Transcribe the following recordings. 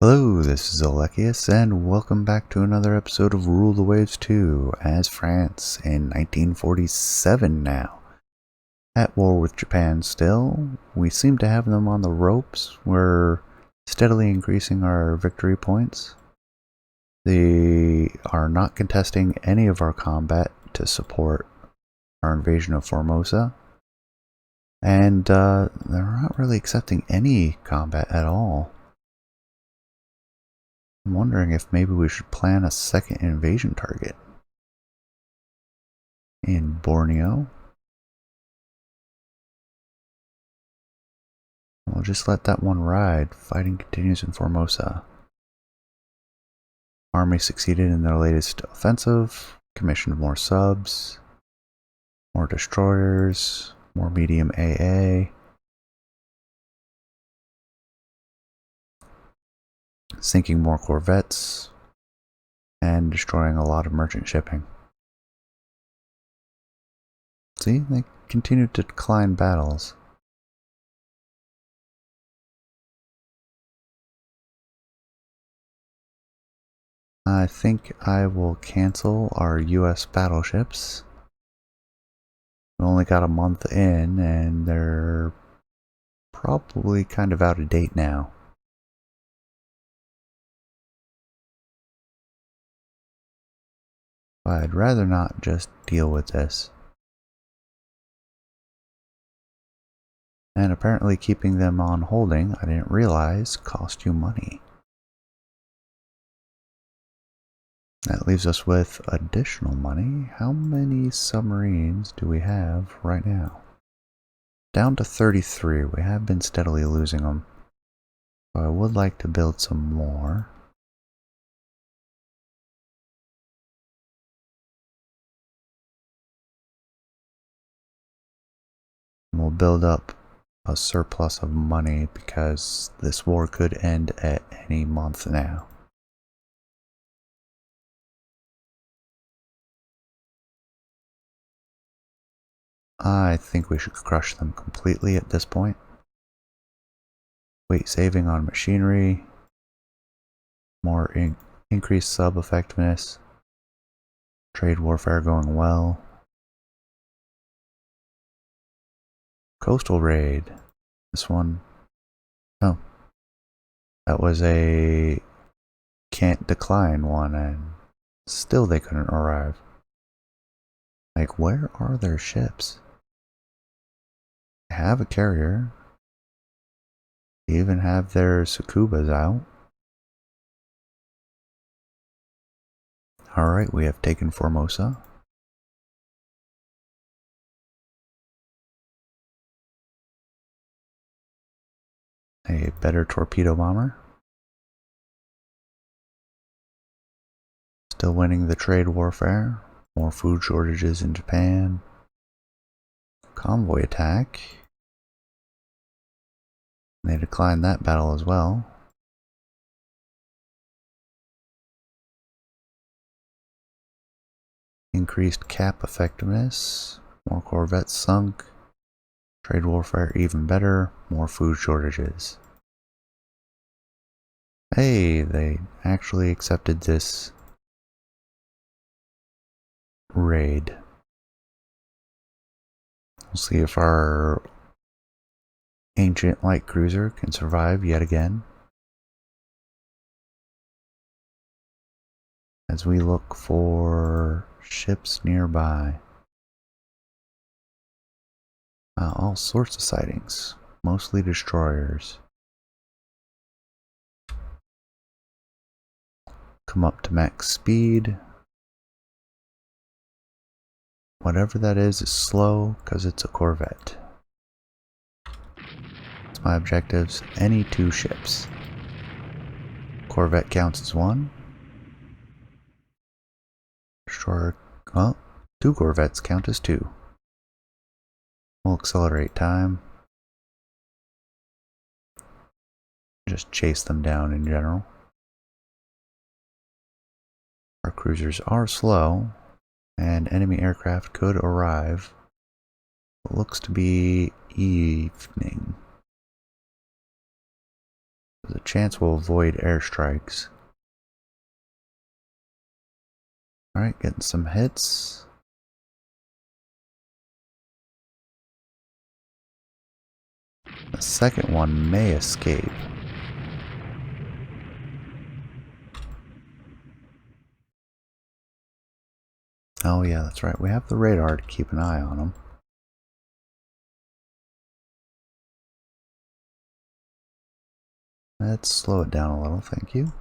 Hello, this is Alekius, and welcome back to another episode of Rule the Waves 2 as France in 1947 now. At war with Japan still, we seem to have them on the ropes. We're steadily increasing our victory points. They are not contesting any of our combat to support our invasion of Formosa. And they're not really accepting any combat at all. I'm wondering if maybe we should plan a second invasion target in Borneo. We'll just let that one ride. Fighting continues in Formosa. Army succeeded in their latest offensive, commissioned more subs, more destroyers, more medium AA, sinking more corvettes, and destroying a lot of merchant shipping. See, they continue to decline battles. I think I will cancel our US battleships. We only got a month in, and they're probably kind of out of date now. But I'd rather not just deal with this. And apparently keeping them on holding, I didn't realize, cost you money. That leaves us with additional money. How many submarines do we have right now? Down to 33. We have been steadily losing them. So I would like to build some more. And we'll build up a surplus of money because this war could end at any month now. I think we should crush them completely at this point. Weight saving on machinery, more increased sub effectiveness, trade warfare going well. Coastal raid. This one, oh, that was a can't decline one, and still they couldn't arrive. Like, where are their ships? They have a carrier. They even have their Tsukubas out. Alright, we have taken Formosa. A better torpedo bomber. Still winning the trade warfare. More food shortages in Japan. Convoy attack. They declined that battle as well. Increased cap effectiveness. More corvettes sunk. Trade warfare even better. More food shortages. Hey, they actually accepted this raid. We'll see if our ancient light cruiser can survive yet again. As we look for ships nearby. All sorts of sightings, mostly destroyers. Come up to max speed. Whatever that is slow because it's a corvette. That's my objectives. Any two ships. Corvette counts as one. Destroyer, well, two corvettes count as two. We'll accelerate time. Just chase them down in general. Our cruisers are slow, and enemy aircraft could arrive. It looks to be evening. There's a chance we'll avoid airstrikes. Alright, getting some hits. The second one may escape. Oh yeah, that's right. We have the radar to keep an eye on them. Let's slow it down a little, thank you.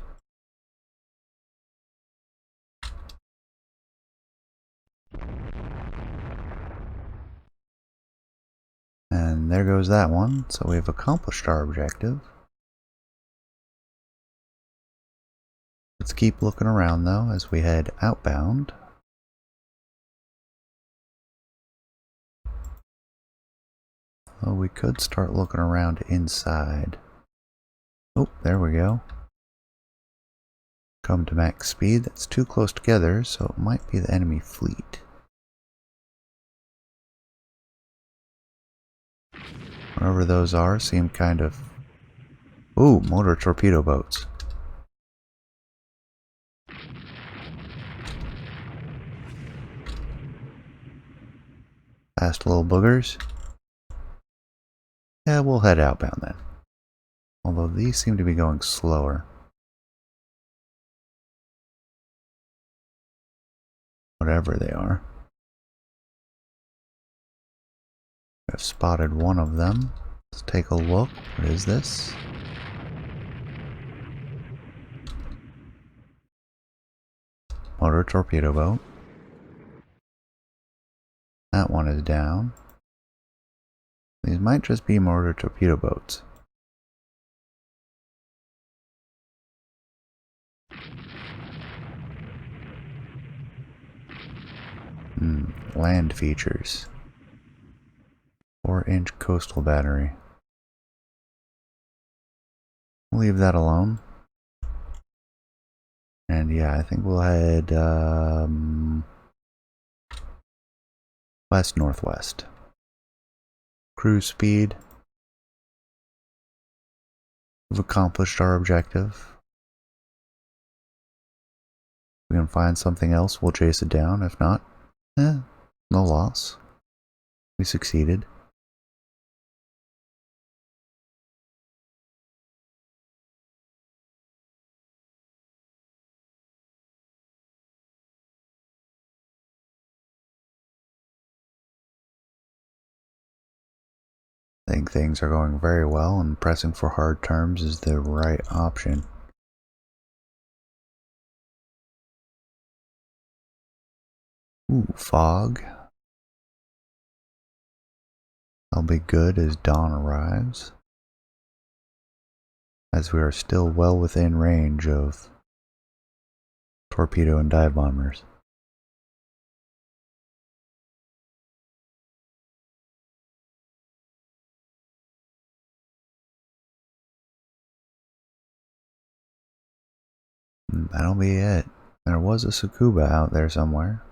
And there goes that one, so we've accomplished our objective. Let's keep looking around though as we head outbound. Well, we could start looking around inside. Oh, there we go. Come to max speed. That's too close together, so it might be the enemy fleet. Whatever those are seem kind of... Ooh, motor torpedo boats. Fast little boogers. Yeah, we'll head outbound then. Although these seem to be going slower. Whatever they are. I've spotted one of them. Let's take a look. What is this? Motor torpedo boat. That one is down. These might just be motor torpedo boats. Land features. 4-inch coastal battery. We'll leave that alone. And yeah, I think we'll head west-northwest. Cruise speed. We've accomplished our objective. If we can find something else, we'll chase it down. If not, no loss. We succeeded. I think things are going very well, and pressing for hard terms is the right option. Ooh, fog. That'll be good as dawn arrives, as we are still well within range of torpedo and dive bombers. That'll be it. There was a Tsukuba out there somewhere.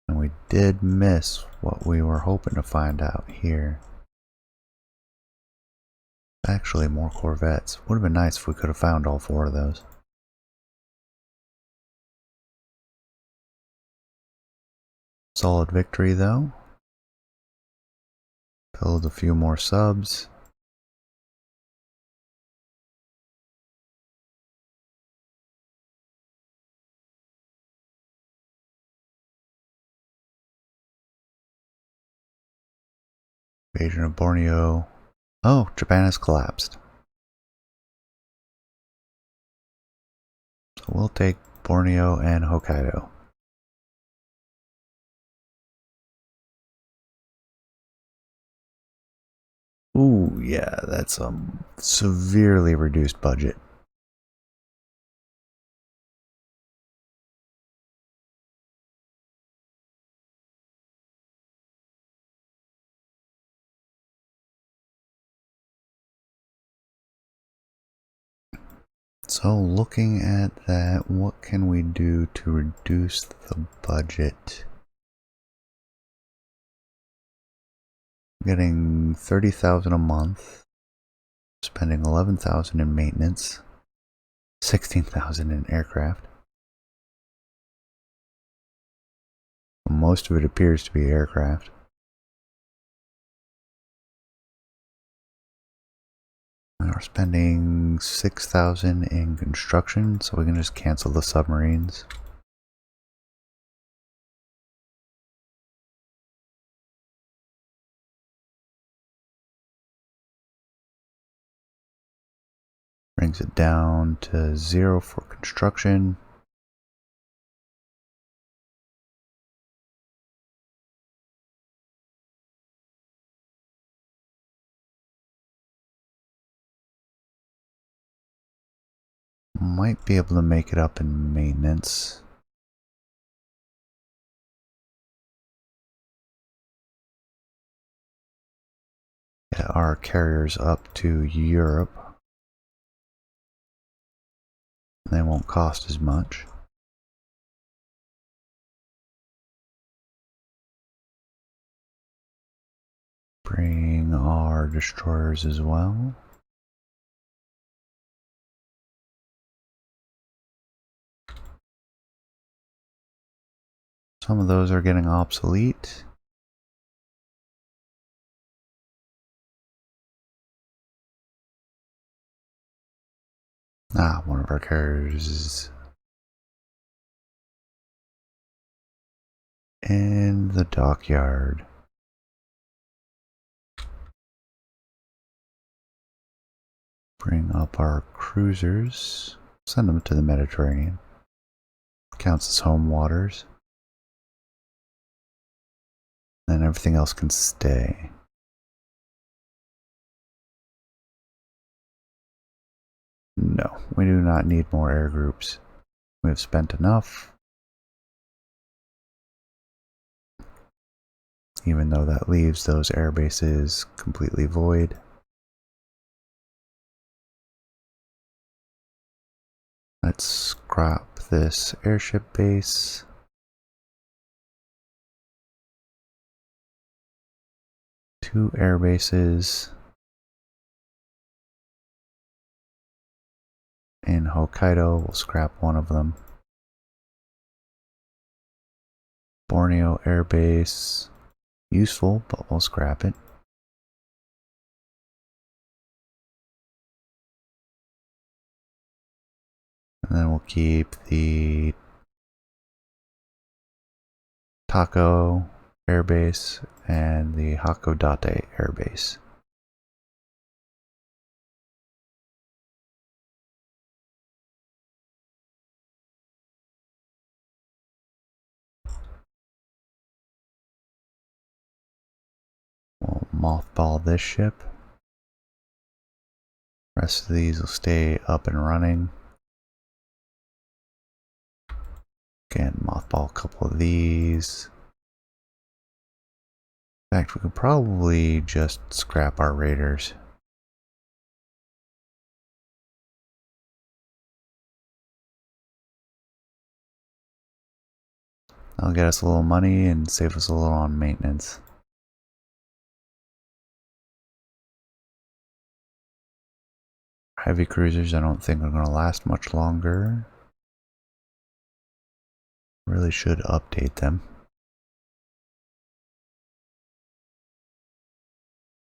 And we did miss what we were hoping to find out here. Actually, more corvettes. Would have been nice if we could have found all 4 of those. Solid victory though. Build a few more subs. Invasion of Borneo. Oh, Japan has collapsed. So we'll take Borneo and Hokkaido. Ooh, yeah, that's a severely reduced budget. So looking at that, what can we do to reduce the budget? Getting 30,000 a month, spending 11,000 in maintenance, 16,000 in aircraft. Most of it appears to be aircraft. We're spending 6,000 in construction, so we can just cancel the submarines. Brings it down to 0 for construction. Might be able to make it up in maintenance. Get our carriers up to Europe. They won't cost as much. Bring our destroyers as well. Some of those are getting obsolete. One of our carriers is in the dockyard. Bring up our cruisers. Send them to the Mediterranean. Counts as home waters. Then everything else can stay. No, we do not need more air groups. We have spent enough. Even though that leaves those air bases completely void. Let's scrap this airship base. Two air bases in Hokkaido. We'll scrap one of them. Borneo Air Base. Useful, but we'll scrap it. And then we'll keep the Tako Air Base and the Hakodate Air Base. We'll mothball this ship. Rest of these will stay up and running. Again, mothball a couple of these. In fact, we could probably just scrap our raiders. That'll get us a little money and save us a little on maintenance. Heavy cruisers I don't think are going to last much longer. Really should update them.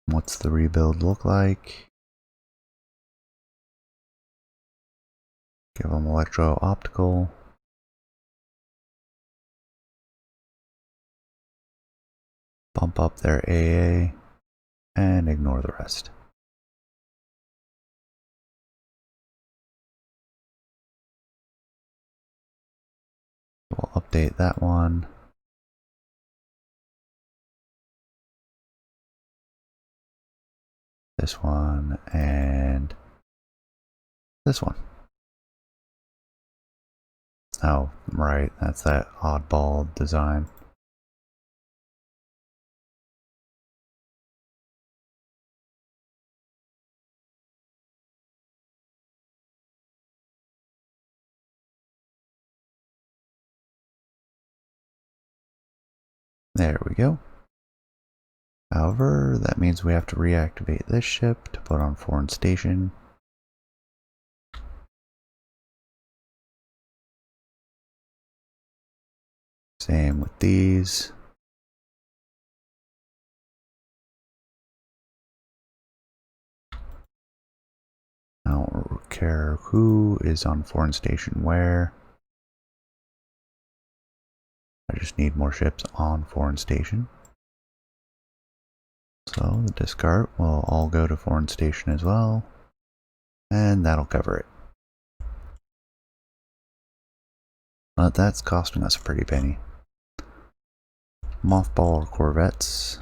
What's the rebuild look like? Give them electro-optical. Bump up their AA and ignore the rest. We'll update that one. This one and this one. Oh, right, that's that oddball design. There we go. However, that means we have to reactivate this ship to put on foreign station. Same with these. I don't care who is on foreign station where. I just need more ships on foreign station. So the discard will all go to foreign station as well. And that'll cover it. But that's costing us a pretty penny. Mothball corvettes.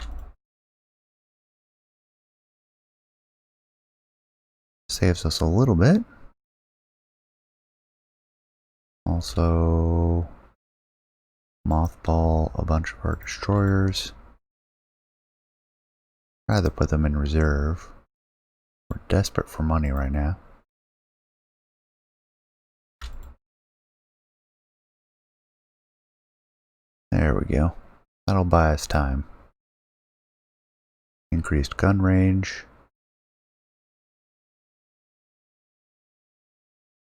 Saves us a little bit. Also, mothball a bunch of our destroyers. Rather put them in reserve. We're desperate for money right now. There we go. That'll buy us time. Increased gun range.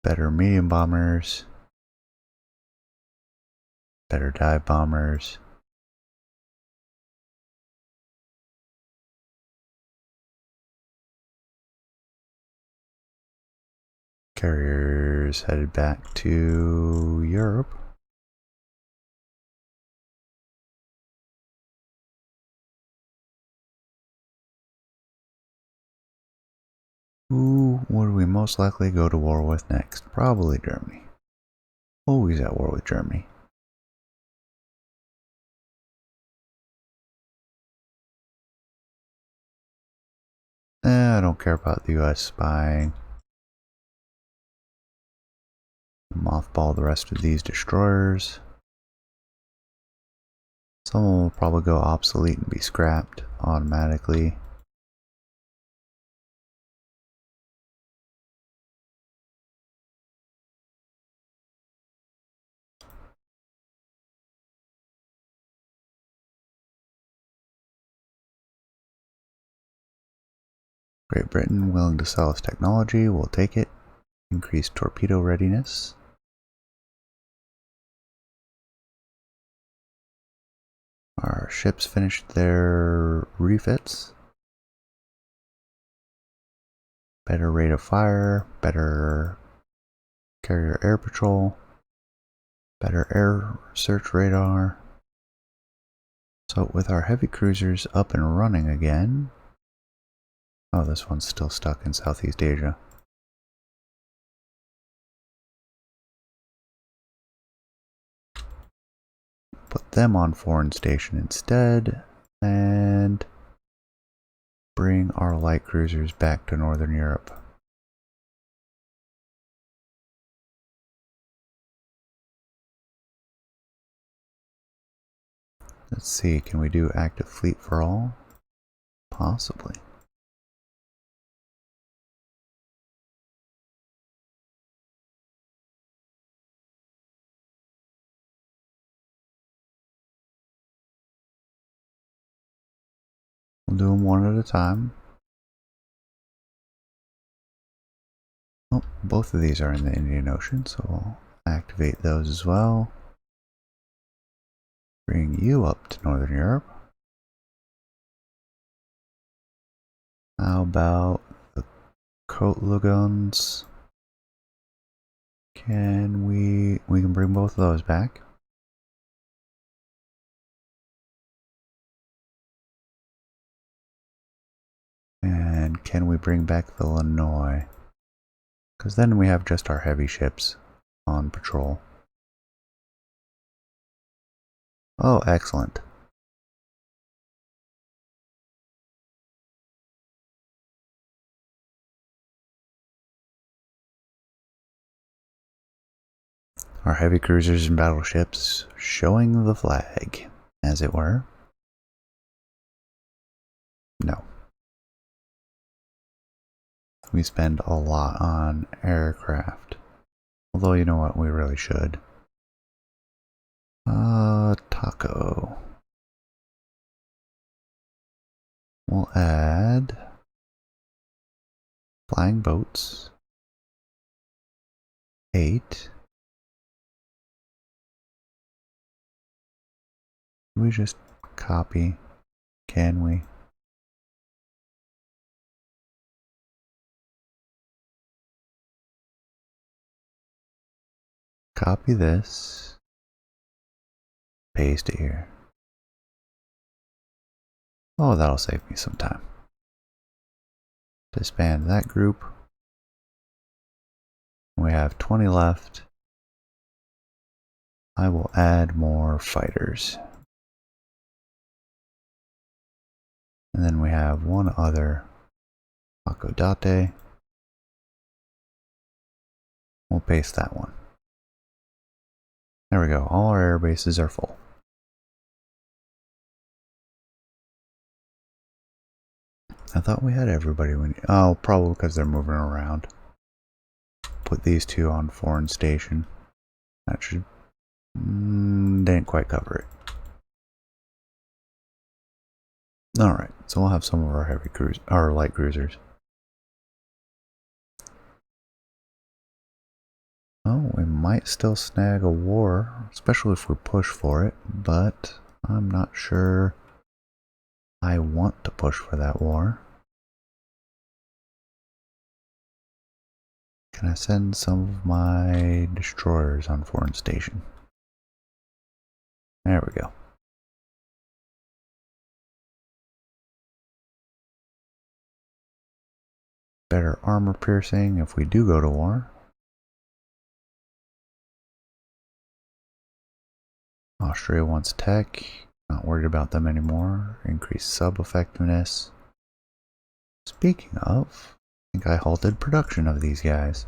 Better medium bombers. Better dive bombers. Carriers headed back to Europe. Who would we most likely go to war with next? Probably Germany. Always at war with Germany. I don't care about the US spying. Mothball the rest of these destroyers. Some will probably go obsolete and be scrapped automatically. Great Britain willing to sell us technology, we'll take it. Increased torpedo readiness. Our ships finished their refits. Better rate of fire, better carrier air patrol, better air search radar. So with our heavy cruisers up and running again. Oh, this one's still stuck in Southeast Asia. Put them on foreign station instead, and bring our light cruisers back to Northern Europe. Let's see, can we do active fleet for all? Possibly. We'll do them one at a time. Oh, both of these are in the Indian Ocean, so we'll activate those as well. Bring you up to Northern Europe. How about the Côte guns? Can we can bring both of those back. And can we bring back the Illinois? Because then we have just our heavy ships on patrol. Oh, excellent. Our heavy cruisers and battleships showing the flag, as it were. No. We spend a lot on aircraft. Although, you know what, we really should. Taco. We'll add flying boats. 8. Can we just copy? Can we? Copy this. Paste it here. Oh, that'll save me some time. Disband that group. We have 20 left. I will add more fighters. And then we have one other Hakodate. We'll paste that one. There we go. All our air bases are full. I thought we had everybody we need. Oh, probably because they're moving around. Put these two on foreign station. That should... didn't quite cover it. Alright, so we'll have some of our our light cruisers. Oh, we might still snag a war, especially if we push for it, but I'm not sure I want to push for that war. Can I send some of my destroyers on foreign station? There we go. Better armor piercing if we do go to war. Austria wants tech. Not worried about them anymore. Increased sub effectiveness. Speaking of, I think I halted production of these guys.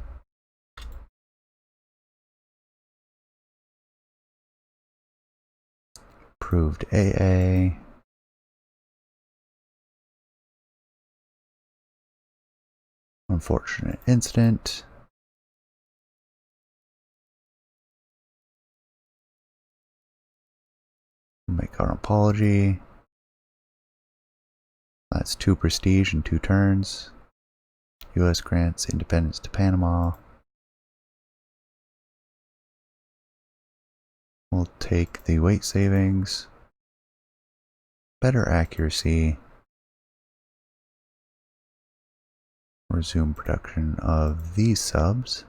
Approved AA. Unfortunate incident. Make our apology. That's 2 prestige in 2 turns. U.S. grants independence to Panama. We'll take the weight savings. Better accuracy. Resume production of these subs.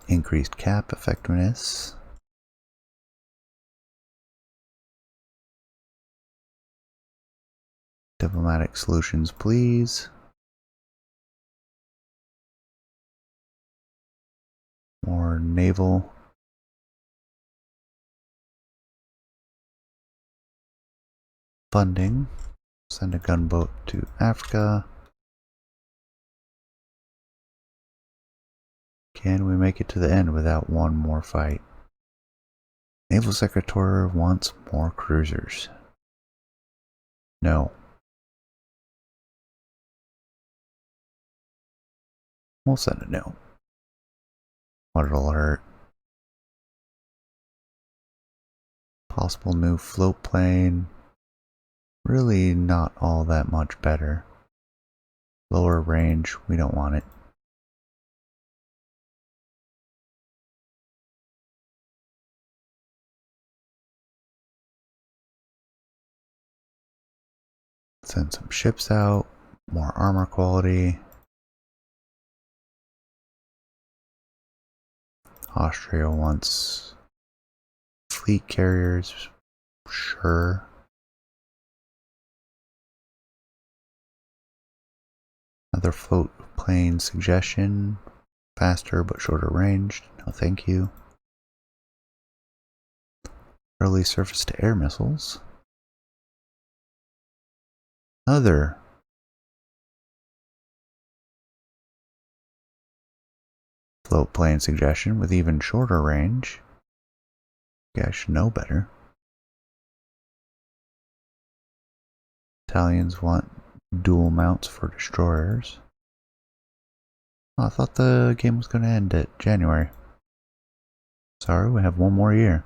Increased cap effectiveness. Diplomatic solutions, please. More naval. Funding. Send a gunboat to Africa. Can we make it to the end without one more fight? Naval Secretary wants more cruisers. No. We'll send a no. What alert. Possible new float plane. Really not all that much better. Lower range, we don't want it. Send some ships out. More armor quality. Austria wants fleet carriers. Sure. Another float plane suggestion. Faster but shorter range. No thank you. Early surface to air missiles. Another float plane suggestion with even shorter range. You guys should know better. Italians want dual mounts for destroyers. Oh, I thought the game was going to end at January. Sorry, we have one more year.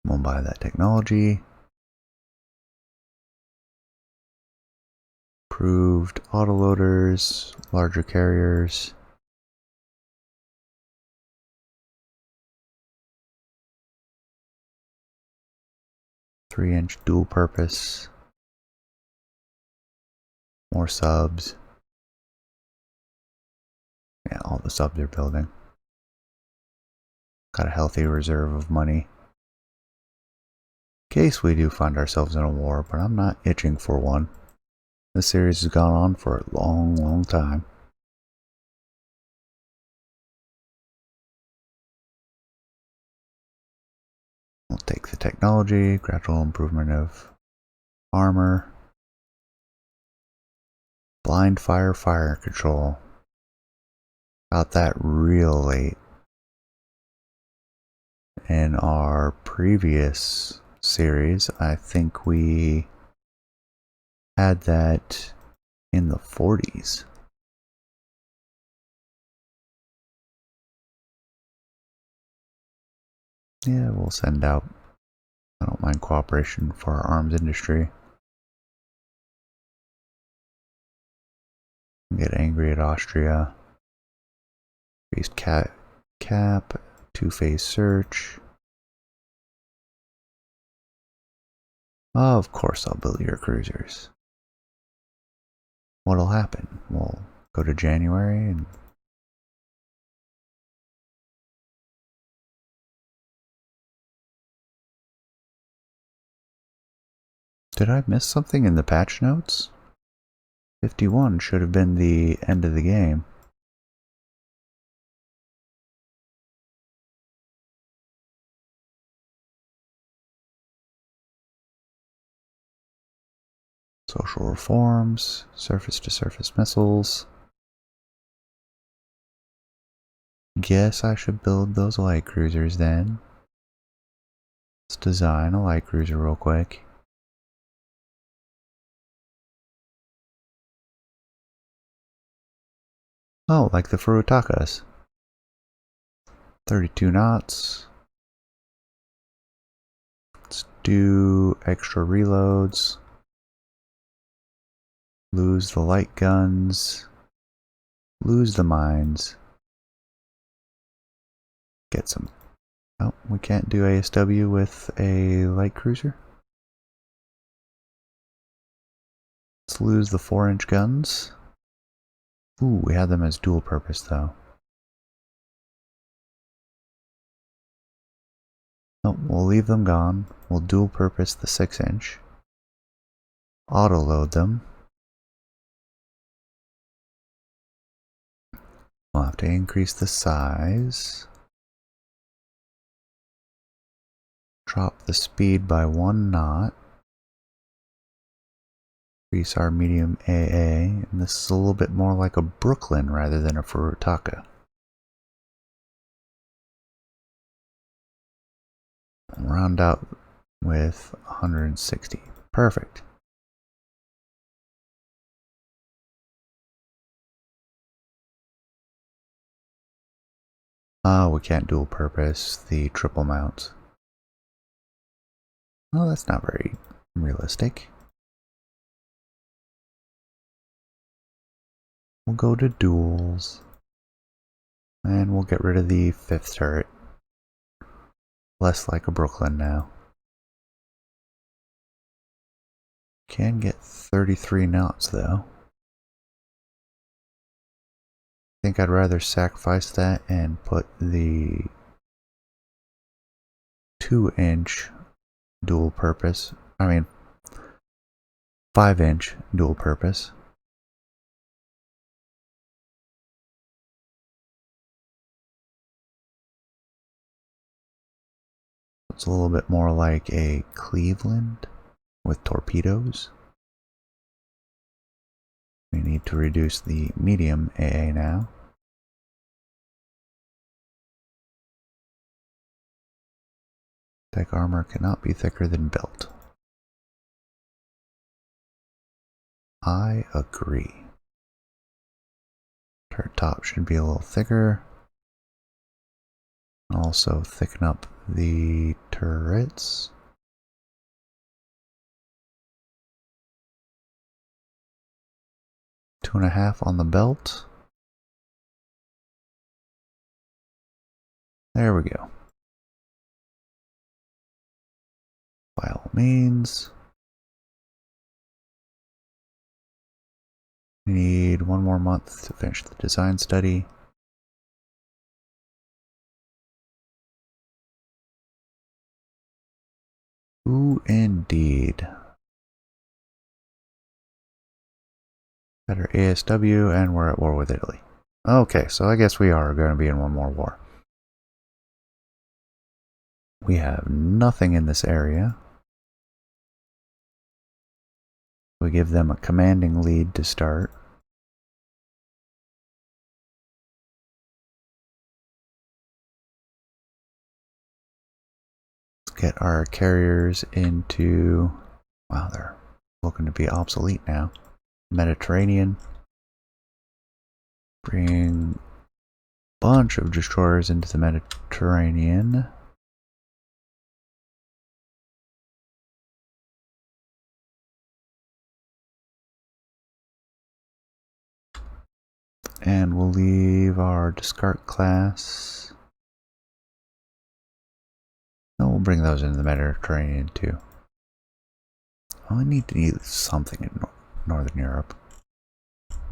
Won't buy that technology. Approved autoloaders, larger carriers. 3-inch dual purpose. More subs. Yeah, all the subs are building. Got a healthy reserve of money. In case we do find ourselves in a war, but I'm not itching for one. This series has gone on for a long, long time. We'll take the technology, gradual improvement of armor, blind fire control. Got that real late. In our previous series, I think we had that in the 40s. Yeah, we'll send out. I don't mind cooperation for our arms industry. Get angry at Austria. Increased cap, two-phase search. Of course I'll build your cruisers. What'll happen? We'll go to January and did I miss something in the patch notes? 51 should have been the end of the game. Social reforms, surface-to-surface missiles. Guess I should build those light cruisers then. Let's design a light cruiser real quick. Oh, like the Furutakas. 32 knots. Let's do extra reloads. Lose the light guns. Lose the mines. Get some. Oh, we can't do ASW with a light cruiser. Let's lose the 4-inch guns. Ooh, we had them as dual purpose though. Oh, we'll leave them gone. We'll dual purpose the 6-inch. Auto load them. We'll have to increase the size. Drop the speed by 1 knot. Increase our medium AA. And this is a little bit more like a Brooklyn rather than a Furutaka. Round out with 160. Perfect. We can't dual purpose the triple mount. Oh, that's not very realistic. We'll go to duals. And we'll get rid of the 5th turret. Less like a Brooklyn now. Can get 33 knots though. I think I'd rather sacrifice that and put the 2-inch dual purpose. 5-inch dual purpose. It's a little bit more like a Cleveland with torpedoes. We need to reduce the medium AA now. Tech armor cannot be thicker than belt. I agree. Turret top should be a little thicker. Also thicken up the turrets. Two and a half on the belt. There we go. By all means. We need one more month to finish the design study. Ooh, indeed. Better ASW, and we're at war with Italy. Okay, so I guess we are going to be in one more war. We have nothing in this area. We give them a commanding lead to start. Let's get our carriers into... Wow, they're looking to be obsolete now. Mediterranean. Bring a bunch of destroyers into the Mediterranean. And we'll leave our discard class. No, we'll bring those into the Mediterranean too. Oh, I need to need something in Northern Europe. Let's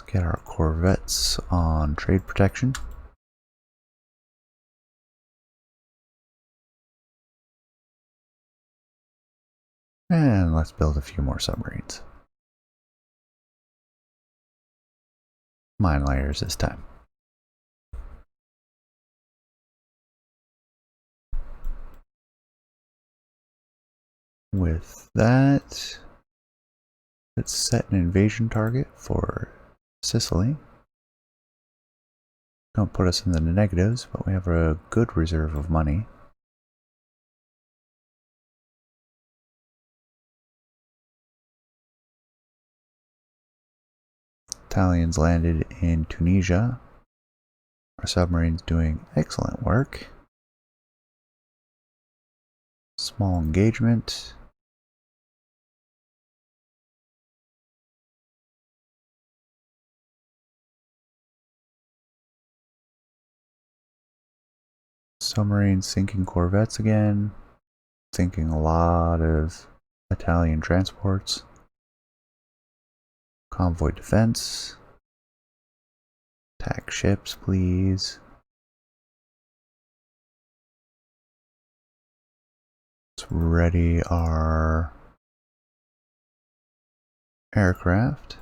get our corvettes on trade protection. And let's build a few more submarines. Mine layers this time. With that, let's set an invasion target for Sicily. Don't put us in the negatives, but we have a good reserve of money. Italians landed in Tunisia. Our submarine's doing excellent work. Small engagement. Submarine sinking corvettes again. Sinking a lot of Italian transports. Convoy defense. Attack ships, please. Let's ready our aircraft.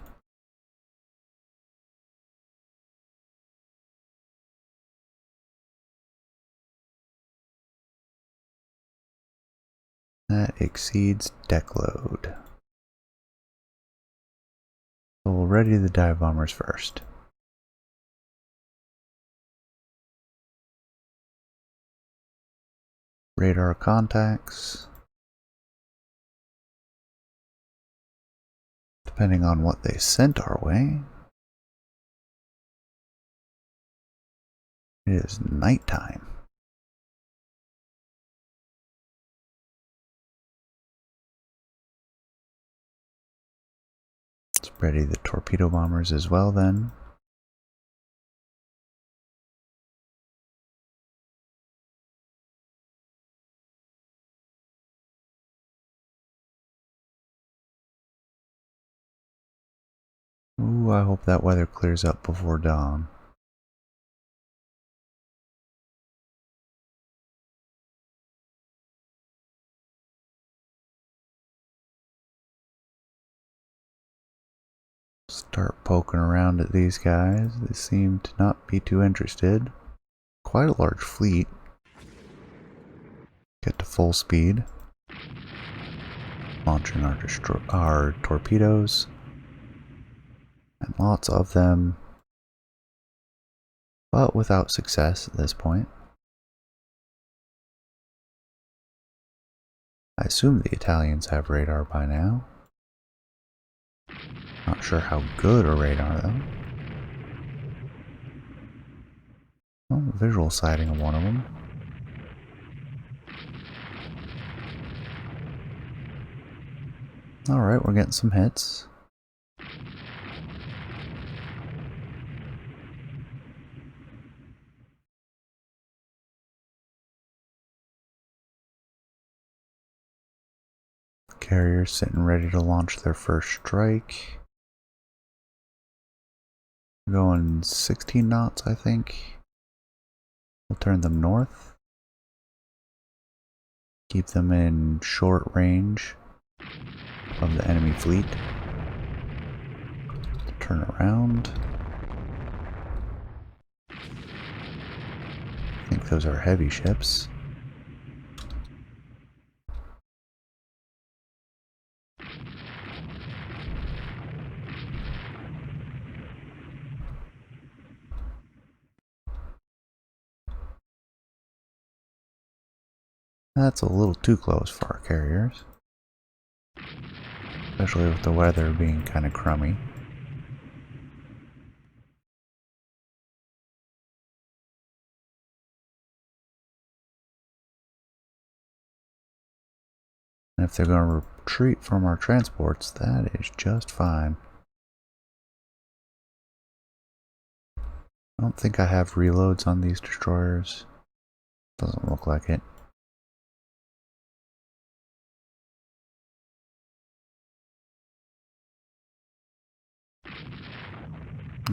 That exceeds deck load. So we'll ready the dive bombers first. Radar contacts. Depending on what they sent our way. It is nighttime. Let's ready the torpedo bombers as well then. Ooh, I hope that weather clears up before dawn. Start poking around at these guys. They seem to not be too interested. Quite a large fleet. Get to full speed. Launching our torpedoes. And lots of them. But without success at this point. I assume the Italians have radar by now. Not sure how good a radar though. Oh, visual sighting of one of them. Alright, we're getting some hits. Carriers sitting ready to launch their first strike. Going 16 knots, I think. We'll turn them north. Keep them in short range of the enemy fleet. Turn around. I think those are heavy ships. That's a little too close for our carriers. Especially with the weather being kind of crummy. And if they're going to retreat from our transports, that is just fine. I don't think I have reloads on these destroyers. Doesn't look like it.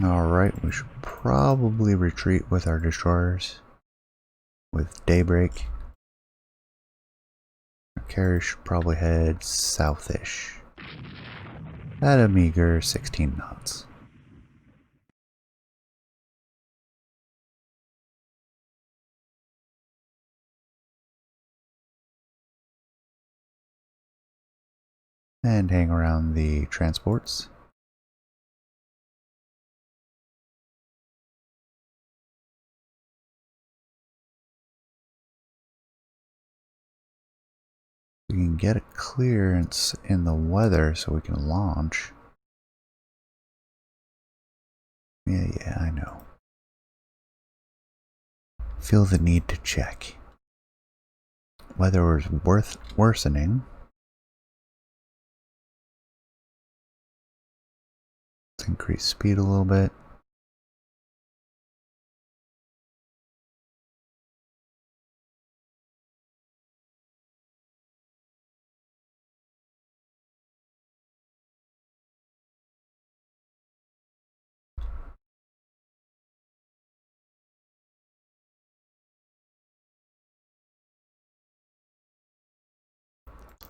Alright, we should probably retreat with our destroyers. With daybreak. Our carrier should probably head southish. At a meager 16 knots. And hang around the transports. We can get a clearance in the weather so we can launch. Yeah, I know. Feel the need to check. Weather is worsening. Let's increase speed a little bit.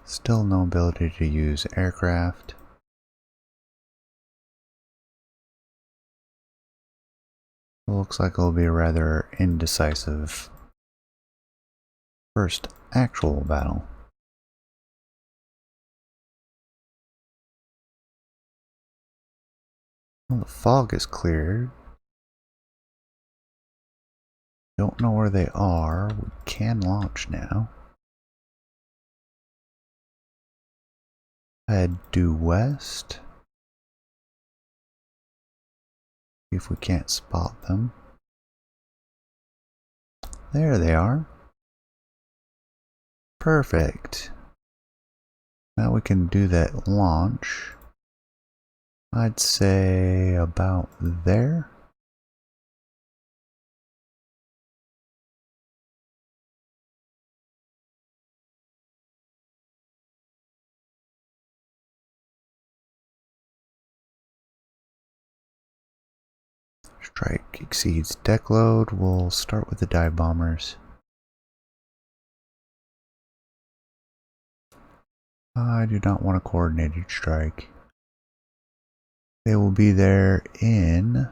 Still no ability to use aircraft. It looks like it'll be a rather indecisive first actual battle. Well, the fog is cleared. Don't know where they are. We can launch now. Head due west. See if we can't spot them. There they are. Perfect. Now we can do that launch. I'd say about there. Strike exceeds deck load. We'll start with the dive bombers. I do not want a coordinated strike. They will be there in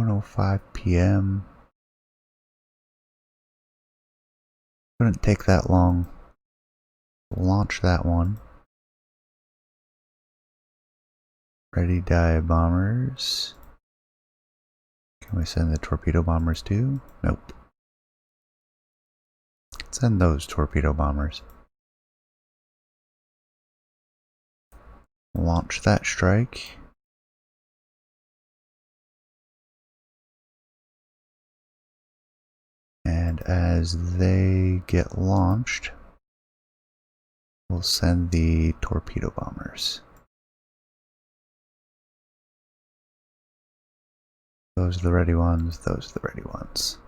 1:05 p.m. Couldn't take that long. We'll launch that one. Ready dive bombers. Can we send the torpedo bombers too? Nope. Send those torpedo bombers. Launch that strike. And as they get launched, we'll send the torpedo bombers. Those are the ready ones, those are the ready ones.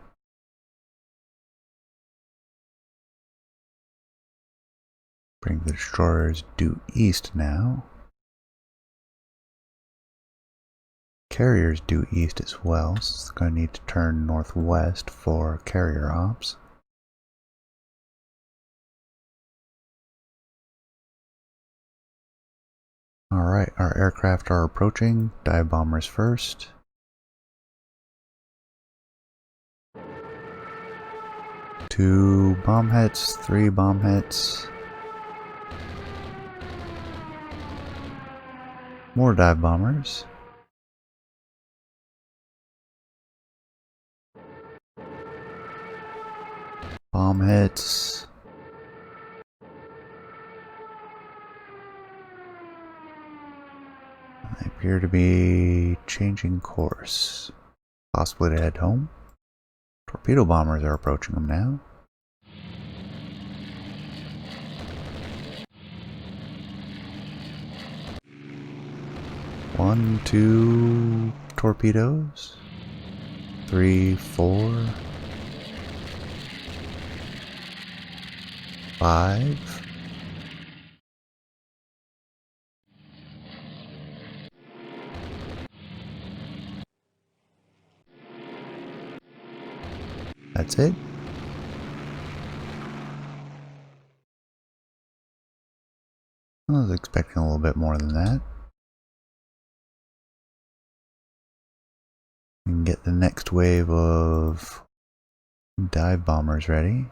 Bring the destroyers due east now. Carriers due east as well, so it's going to need to turn northwest for carrier ops. Alright, our aircraft are approaching. Dive bombers first. Two bomb hits, three bomb hits. More dive bombers. Bomb hits. They appear to be changing course. Possibly to head home. Torpedo bombers are approaching them now. One, two torpedoes. 3, 4, 5. That's it. I was expecting a little bit more than that. We can get the next wave of dive bombers ready.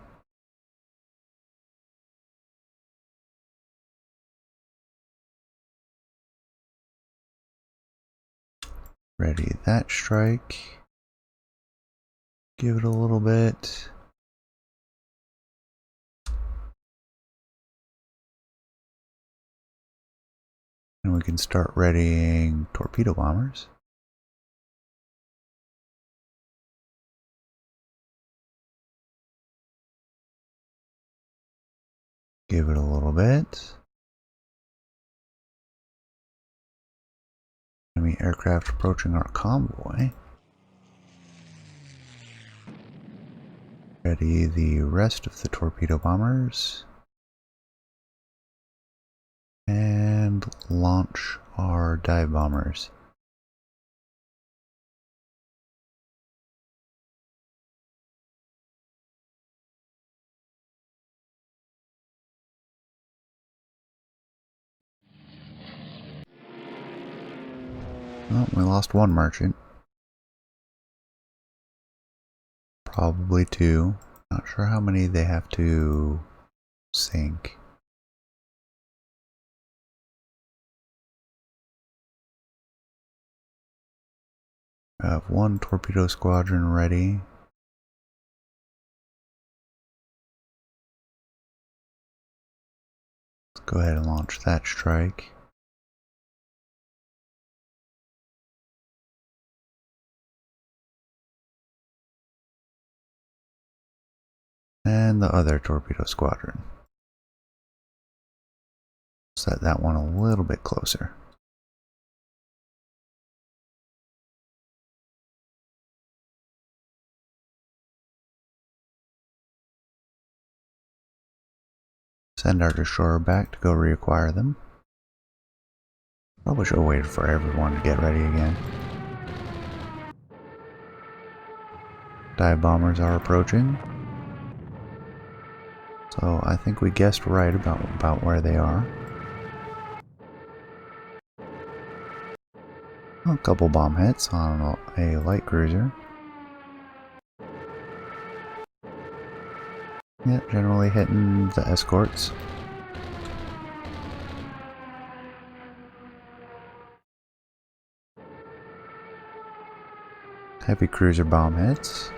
Ready that strike. Give it a little bit. And we can start readying torpedo bombers. Give it a little bit. Enemy aircraft approaching our convoy. Ready the rest of the torpedo bombers. And launch our dive bombers. Oh, we lost one merchant. Probably two. Not sure how many they have to sink. I have one torpedo squadron ready. Let's go ahead and launch that strike. And the other torpedo squadron. Set that one a little bit closer. Send our destroyer back to go reacquire them. Probably should have waited for everyone to get ready again. Dive bombers are approaching. So I think we guessed right about where they are. A couple bomb hits on a light cruiser. Yeah, generally hitting the escorts. Heavy cruiser bomb hits.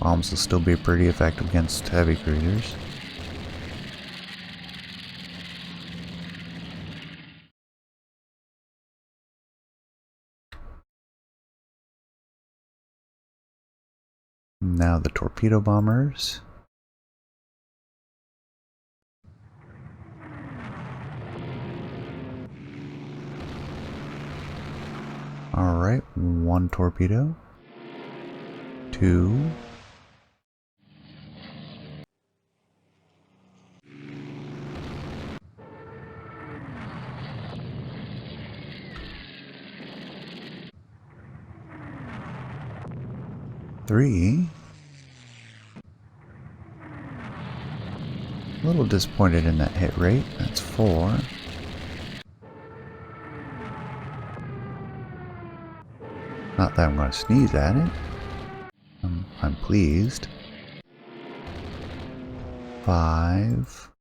Bombs will still be pretty effective against heavy cruisers. Now the torpedo bombers. Alright, 1 torpedo. 2. 3. A little disappointed in that hit rate. That's 4. Not that I'm going to sneeze at it. I'm pleased. 5.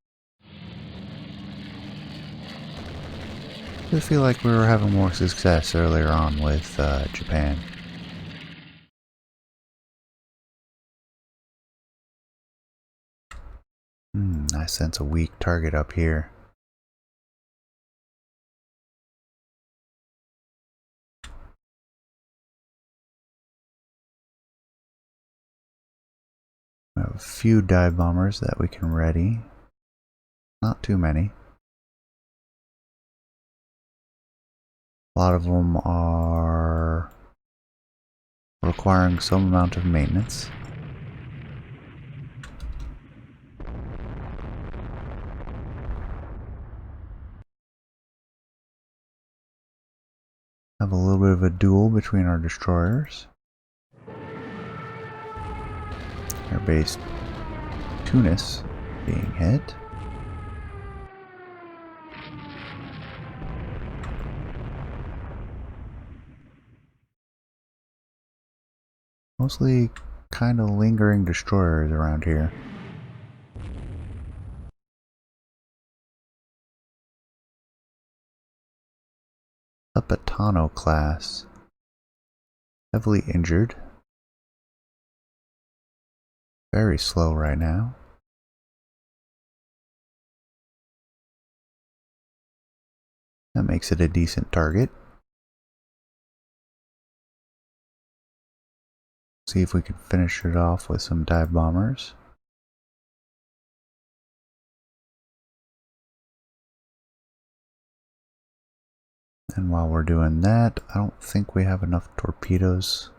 I feel like we were having more success earlier on with Japan. I sense a weak target up here. We have a few dive bombers that we can ready. Not too many. A lot of them are requiring some amount of maintenance. Have a little bit of a duel between our destroyers. Our base Tunis being hit. Mostly kind of lingering destroyers around here. The Batano class. Heavily injured. Very slow right now. That makes it a decent target. See if we can finish it off with some dive bombers. And while we're doing that, I don't think we have enough torpedoes.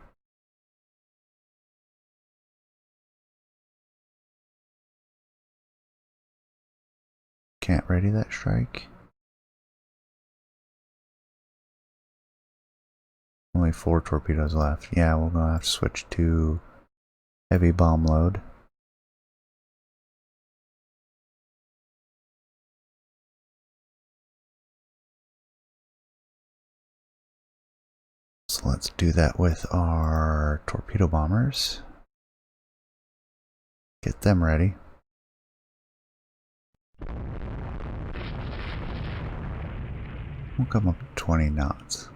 Can't ready that strike. Only 4 torpedoes left. Yeah, we're gonna have to switch to heavy bomb load. So let's do that with our torpedo bombers. Get them ready. We'll come up to 20 knots.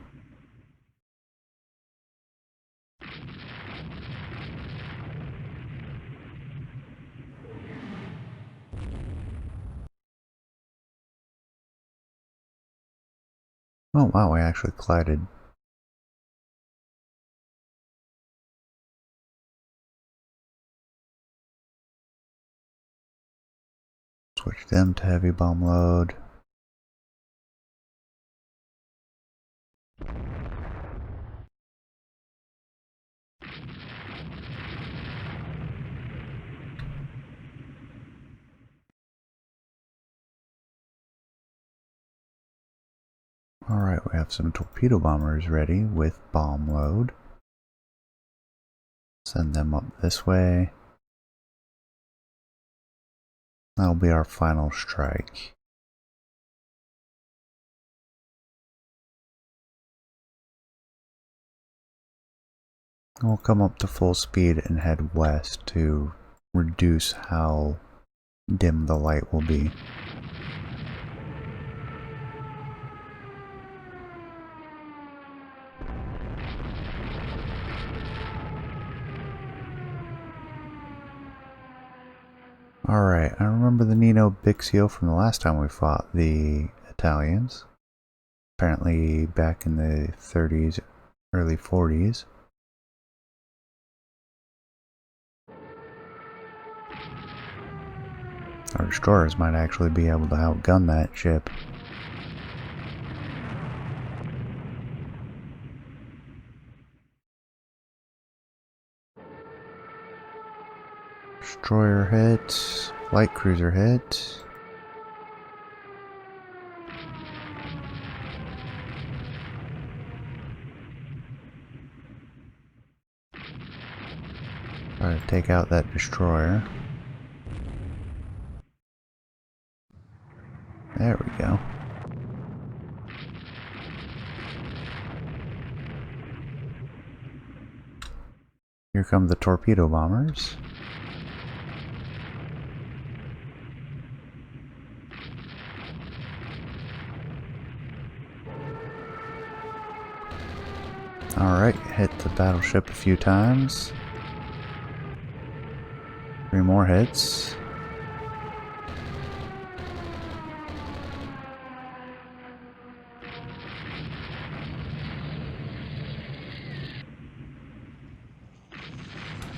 Oh wow, we actually collided. Switch them to heavy bomb load. Alright, we have some torpedo bombers ready with bomb load. Send them up this way. That'll be our final strike. We'll come up to full speed and head west to reduce how dim the light will be. Alright, I remember the Nino Bixio from the last time we fought the Italians. Apparently back in the 30s, early 40s. Our destroyers might actually be able to outgun that ship. Destroyer hit. Light cruiser hit. Try to take out that destroyer. There we go. Here come the torpedo bombers. Alright, hit the battleship a few times. 3 more hits.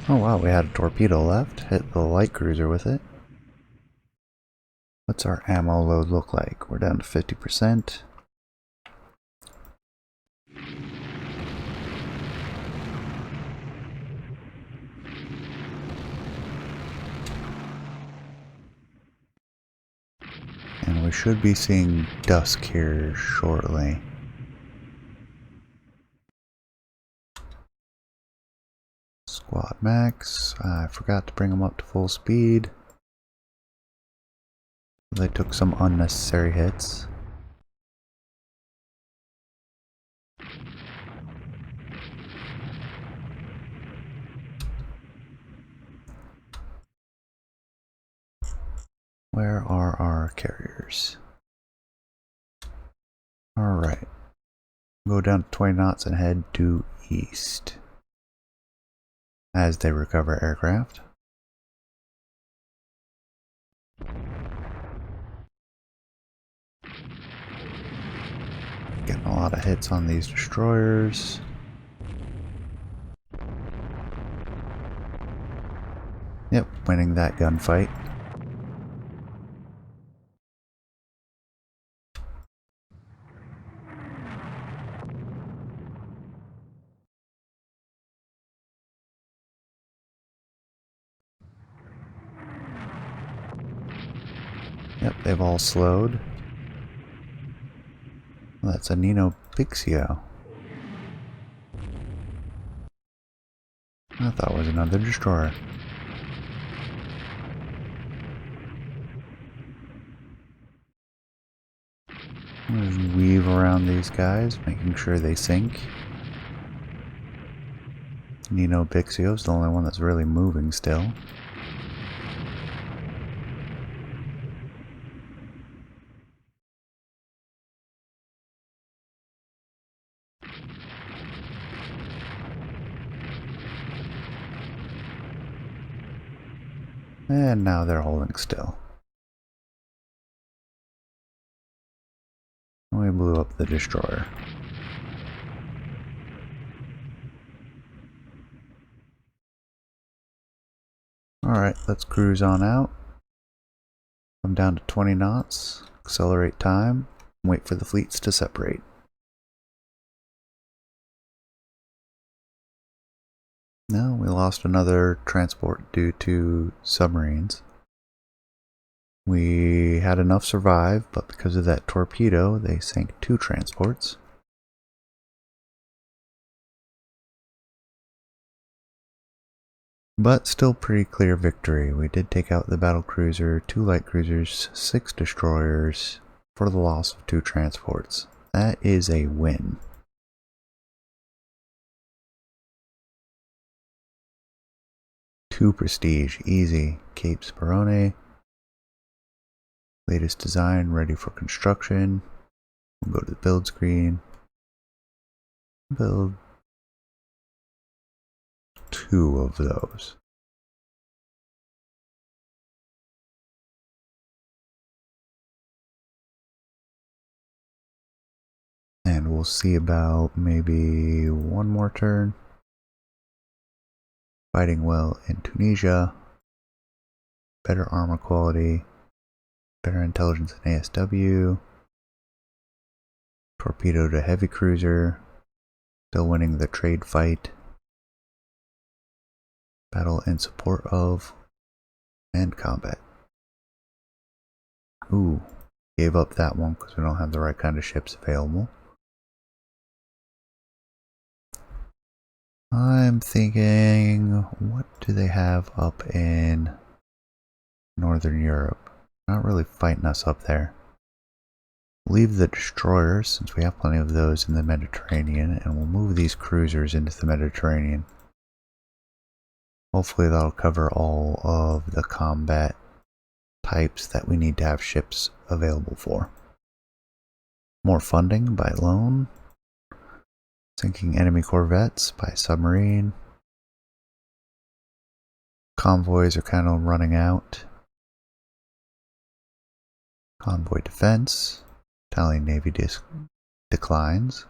Oh wow, we had a torpedo left. Hit the light cruiser with it. What's our ammo load look like? We're down to 50%. And we should be seeing dusk here shortly. Squad max. I forgot to bring them up to full speed. They took some unnecessary hits. Where are our carriers? Alright. Go down to 20 knots and head due east as they recover aircraft. Getting a lot of hits on these destroyers. Yep, winning that gunfight. Yep, they've all slowed. Well, that's a Nino Pixio. I thought it was another destroyer. Just weave around these guys, making sure they sink. Nino Pixio's the only one that's really moving still. And now they're holding still. We blew up the destroyer. Alright, let's cruise on out. Come down to 20 knots, accelerate time, and wait for the fleets to separate. No, we lost another transport due to submarines. We had enough survive, but because of that torpedo, they sank 2 transports. But still pretty clear victory. We did take out the battle cruiser, 2 light cruisers, 6 destroyers, for the loss of 2 transports. That is a win. Two prestige, easy. Cape Sperone. Latest design, ready for construction. We'll go to the build screen. Build 2 of those. And we'll see about maybe 1 more turn. Fighting well in Tunisia. Better armor quality. better intelligence than ASW. Torpedo to heavy cruiser. Still winning the trade fight. Battle in support of and combat. Ooh, gave up that one because we don't have the right kind of ships available. I'm thinking, what do they have up in Northern Europe? Not really fighting us up there. Leave the destroyers, since we have plenty of those in the Mediterranean, and we'll move these cruisers into the Mediterranean. Hopefully that'll cover all of the combat types that we need to have ships available for. More funding by loan. Sinking enemy corvettes by submarine. Convoys are kind of running out. Convoy defense. Italian Navy declines.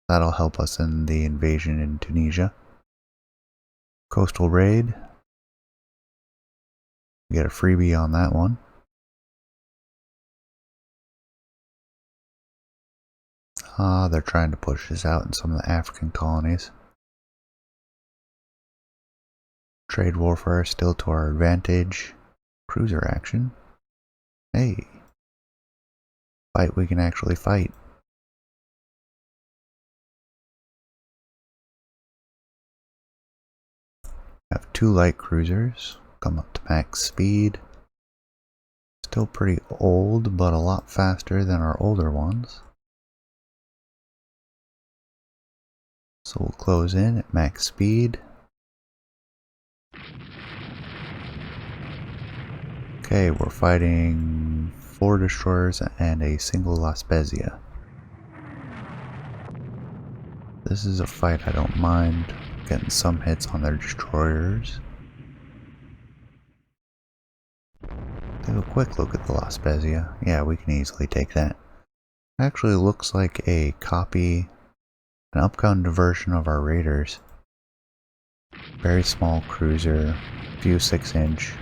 That'll help us in the invasion in Tunisia. Coastal raid. We get a freebie on that one. They're trying to push this out in some of the African colonies. Trade warfare still to our advantage. Cruiser action. Hey. Fight we can actually fight. Have 2 light cruisers. Come up to max speed. Still pretty old, but a lot faster than our older ones. So we'll close in at max speed. Okay, we're fighting 4 destroyers and a single La Spezia. This is a fight I don't mind. Getting some hits on their destroyers. Take a quick look at the La Spezia. Yeah, we can easily take that. Actually looks like a copy, an upgraded version of our Raiders. Very small cruiser, few 6-inch.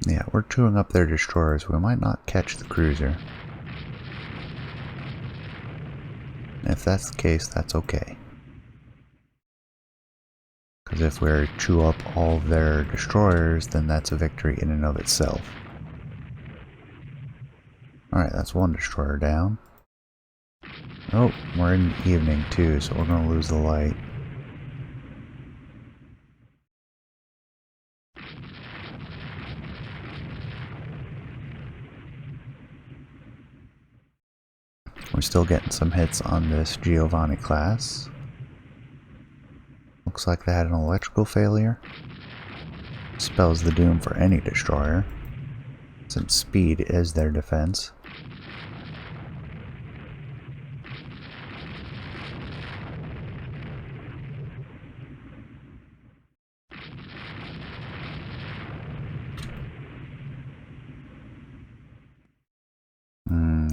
Yeah, we're chewing up their destroyers. We might not catch the cruiser. If that's the case, that's okay. Because if we chew up all of their destroyers, then that's a victory in and of itself. Alright, that's 1 destroyer down. Oh, we're in the evening too, so we're going to lose the light. We're still getting some hits on this Giovanni class. Looks like they had an electrical failure. Spells the doom for any destroyer, since speed is their defense.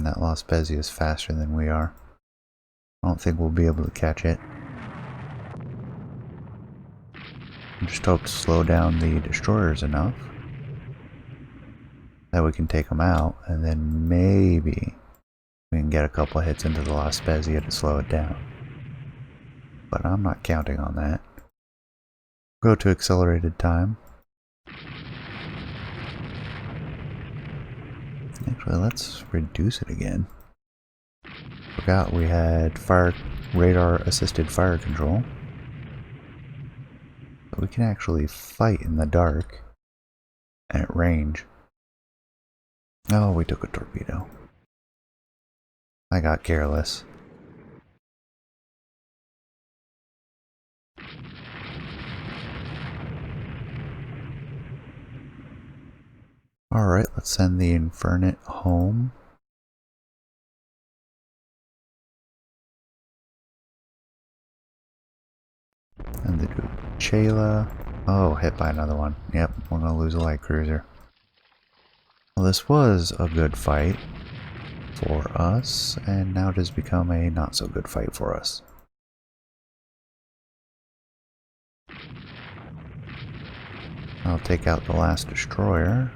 That La Spezia is faster than we are. I don't think we'll be able to catch it. Just hope to slow down the destroyers enough that we can take them out, and then maybe we can get a couple of hits into the La Spezia to slow it down. But I'm not counting on that. Go to accelerated time. Actually, let's reduce it again. Forgot we had radar assisted fire control. But we can actually fight in the dark and at range. Oh, we took a torpedo. I got careless. Alright, let's send the Infernate home. And the Chela. Oh, hit by another one. Yep, we're gonna lose a light cruiser. Well, this was a good fight for us, and now it has become a not so good fight for us. I'll take out the last destroyer.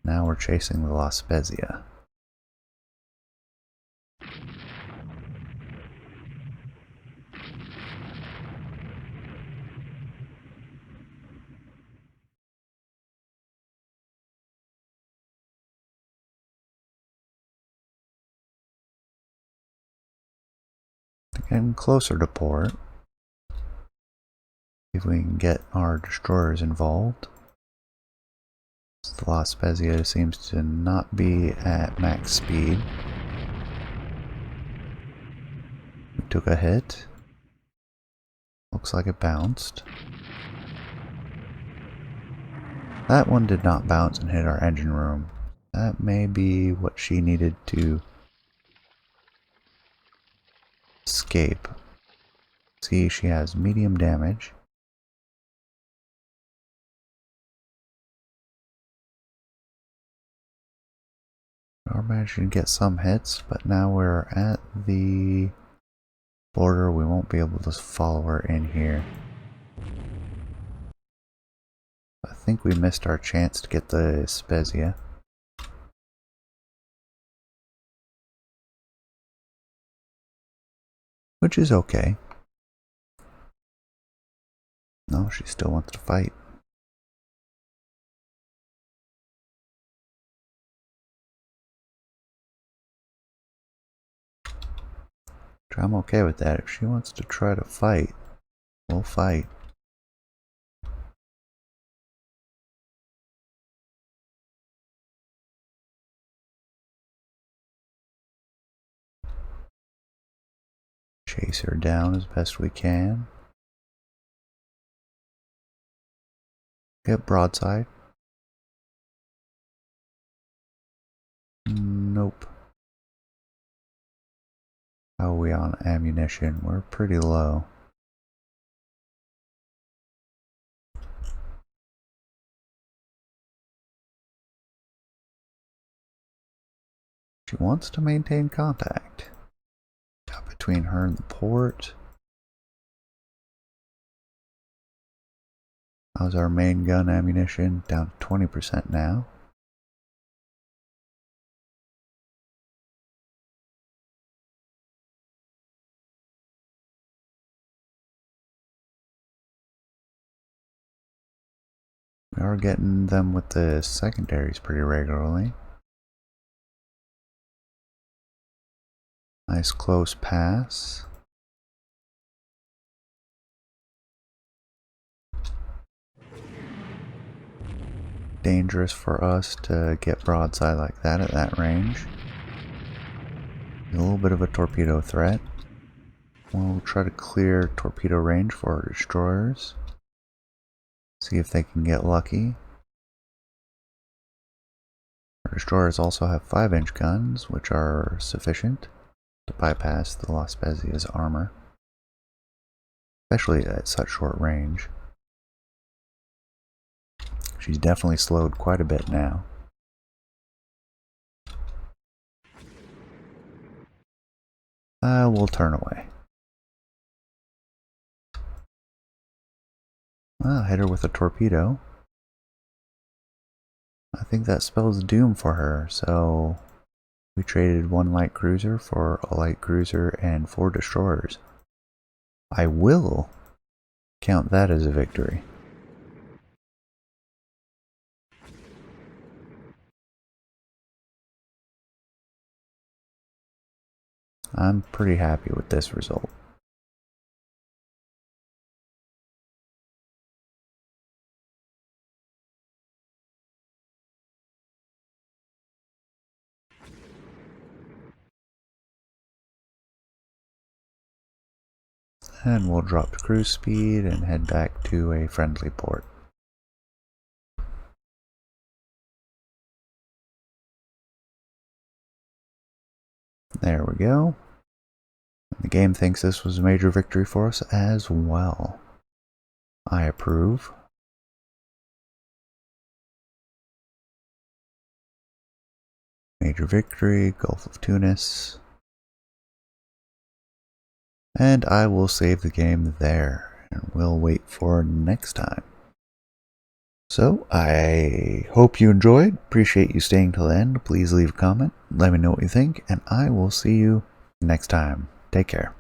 Now we're chasing the La Spezia. Getting closer to port. See if we can get our destroyers involved. The La Spezia seems to not be at max speed. We took a hit. Looks like it bounced. That one did not bounce and hit our engine room. That may be what she needed to escape. See, she has medium damage. We're managing to get some hits, but now we're at the border. We won't be able to follow her in here. I think we missed our chance to get the Spezia. Which is okay. No, she still wants to fight. Which I'm okay with that. If she wants to try to fight, we'll fight. Chase her down as best we can. Get broadside. Nope. How are we on ammunition? We're pretty low. She wants to maintain contact. Got between her and the port. How's our main gun ammunition? Down to 20% now. We are getting them with the secondaries pretty regularly. Nice close pass. Dangerous for us to get broadside like that at that range. A little bit of a torpedo threat. We'll try to clear torpedo range for our destroyers. See if they can get lucky. Our destroyers also have 5-inch guns, which are sufficient to bypass the La Spezia's armor, especially at such short range. She's definitely slowed quite a bit now. We'll turn away. Hit her with a torpedo. I think that spells doom for her, so we traded 1 light cruiser for a light cruiser and 4 destroyers. I will count that as a victory. I'm pretty happy with this result. And we'll drop to cruise speed and head back to a friendly port. There we go. The game thinks this was a major victory for us as well. I approve. major victory, Gulf of Tunis. And I will save the game there, and we'll wait for next time. So, I hope you enjoyed. Appreciate you staying till the end. Please leave a comment. Let me know what you think, and I will see you next time. Take care.